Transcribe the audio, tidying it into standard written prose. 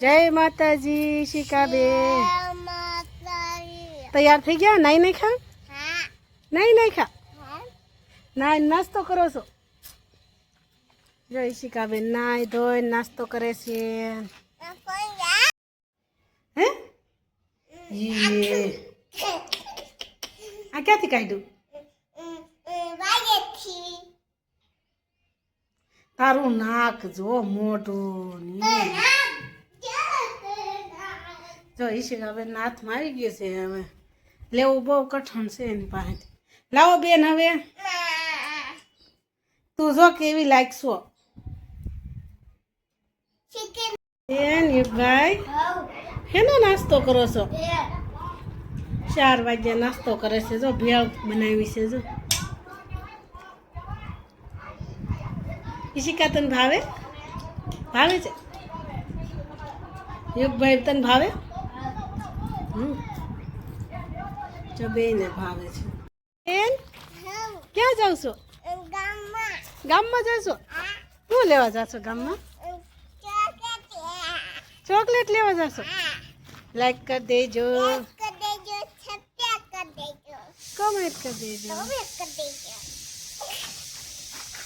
જય માતાજી શિકાબેન તૈયાર થઈ ગયા નાઈ નહીં ખા નાઈ નહીં ખા નાઈ નાસ્તો કરો છો જય શિકાબેન નાઈ ધોઈ નાસ્તો કરે છે હે આ ક્યાંથી કાઢ્યું તારું નાક જો મોઢું જો ઈશિકાબેન હાથમાં આવી ગયું છે હવે લેવું બહુ કઠણ છે એની પાસેથી લાવો બેન હવે તું જો કેવી લાગશો બેન યુગભાઈ હેનો નાસ્તો કરો છો 4 વાગ્યા નાસ્તો કરે છે જો ભેળ બનાવી છે જો ઈશિકા તને ભાવે ભાવે છે યુગભાઈ તને ભાવે જો બેને ભાવે છે બેન ક્યાં જાવ છો ગામમાં જશો શું લેવા જશો ગામમાં ચોકલેટ લેવા જશો લાઈક કરી દેજો કમેન્ટ કરી દેજો